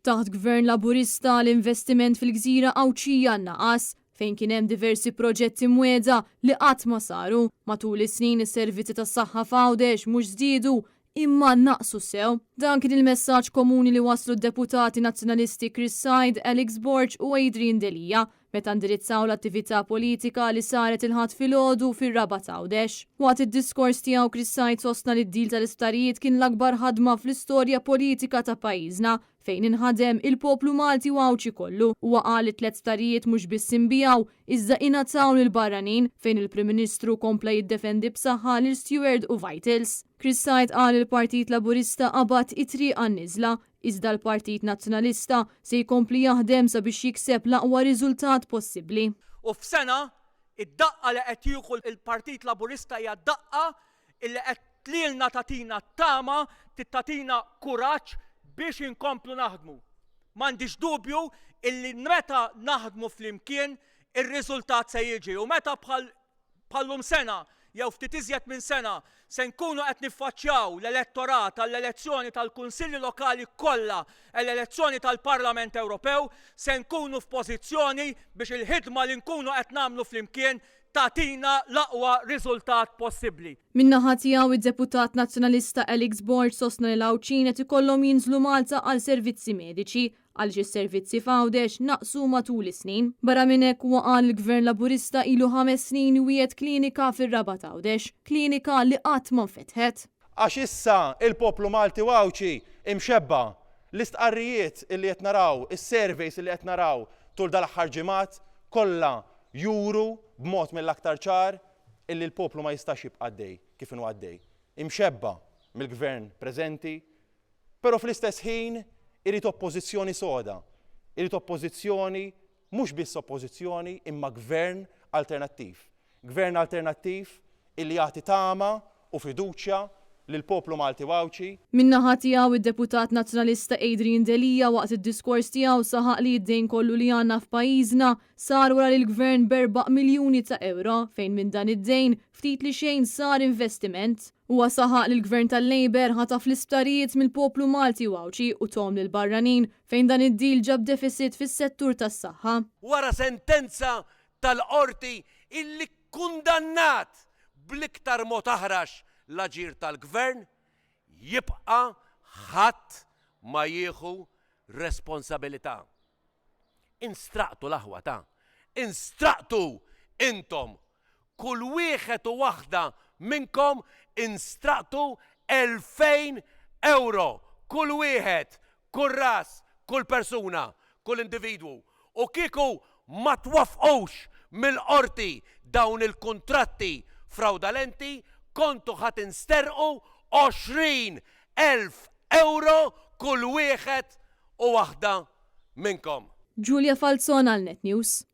Taħt Gvern Laburista l-investiment fil-Gżira Awċija naqas fejn kien hemm diversi proġetti mwieda li qatt ma saru. Matul is-snin is-servizzi tas-saħħa f'Għawdex mhux żdiedu imma naqsu sew. Dan kien il-messaġġ komuni li waslu d-deputati nazzjonalisti Chris Said, Alex Borg u Adrian Delija meta ndirizzaw l-attività politika li saret il-ħadd filgħodu fir-Raba' Għawdex. Waqt id-diskors tiegħu Chris Said sostna li d-dil tal-isptarijiet kien l-akbar ħadma fl-istorja politika ta' pajjiżna fejn inħadem il-poplu Malti u Awċi kollu. Huwa qal li 3 sptarijiet mhux biss inbijaw iżda ingħataw lil barranin fejn il-Prim Ministru kompla jiddefendi b'saħħa lil Stewart u Vitals. Chris Said qal il-Partit Laburista qabad it-triq għan-niżla iżda l-Partit Nazzjonalista se jkompli jaħdem sabiex jikseb l-aqwa riżultat possibbli. U f'sena id-daqqa li qed jieħu il-Partit Laburista hija daqqa li qed tlilna tatina tama, tatina kuraġġ biex inkomplu naħdmu. M'għandix dubju illi meta naħdmu flimkien ir-riżultat se jiġi u meta bħallum sena jew ftit iżjed minn sena se nkunu qed niffaċċjaw l-elettorat għall-elezzjoni tal-Kunsilli Lokali kollha, l-elezzjoni tal-Parlament Ewropew, se nkunu f'pożizzjoni biex il-ħidma li nkunu qed nagħmlu flimkien tatina l-aqwa riżultat possibbli. Min-naħa tiegħu id-Deputat Nazzjonalista Alex Borg sostna li l-Awċin qed ikollhom jinżlu Malta għal servizzi mediċi għaliex is-servizzi f'Għawdex naqsu matul is-snin. Barra minn hekk huwa qal il-Gvern Laburista ilu 5 snin wiegħed klinika fir-Raba' Għawdex, klinika li qatt ma nfetħet. Għax issa il-poplu Malti u Awċi imxebba l-istqarrijiet illi qed naraw, is-surveys illi qed naraw tul dal-aħħar ġimgħat kollha juru b'mod mill-aktar ċar illi l-poplu ma jistax jibqa' għaddej kif inhu għaddej. Imxebba mill-gvern preżenti, però fl-istess ħin irid oppożizzjoni soda. Irid oppożizzjoni mhux biss oppożizzjoni imma gvern alternattiv. Gvern alternattiv illi jagħti tama u fiduċja lill-poplu Malti u Awċi. Min-naħa tiegħu id-Deputat Nazzjonalista Adrian Delija waqt id-diskors tiegħu saħaq li d-dejn kollu li għandna f'pajjiżna sar wara li l-Gvern b'4 miljuni ta' euro fejn minn dan id-dejn ftit li xejn sar investiment. Huwa saħaq li l-Gvern tal-Labor ħataf l-isptarijiet mill-poplu Malti u Awċi u tom lil barranin fejn dan id-dil ġab deficit fis-settur tas-saħħa. Wara sentenza tal-qorti illi kundannat bl-iktar mod aħrax l-aġir tal-gvern, jibqa' ħadd ma jieħu responsabilità. Instraqtu l-aħwa ta' instraqtu intom kull wieħed u waħda minnkom instraqtu 2000 euro kull wieħed, kull ras, kull persuna, kull individwu. U kieku ma twafqux mill-qorti dawn il-kuntratti fraudolenti kontu ħadd insterqu 20,000 euro kull wieħed u waħda minnkom. Giulia Falzon għal Net News.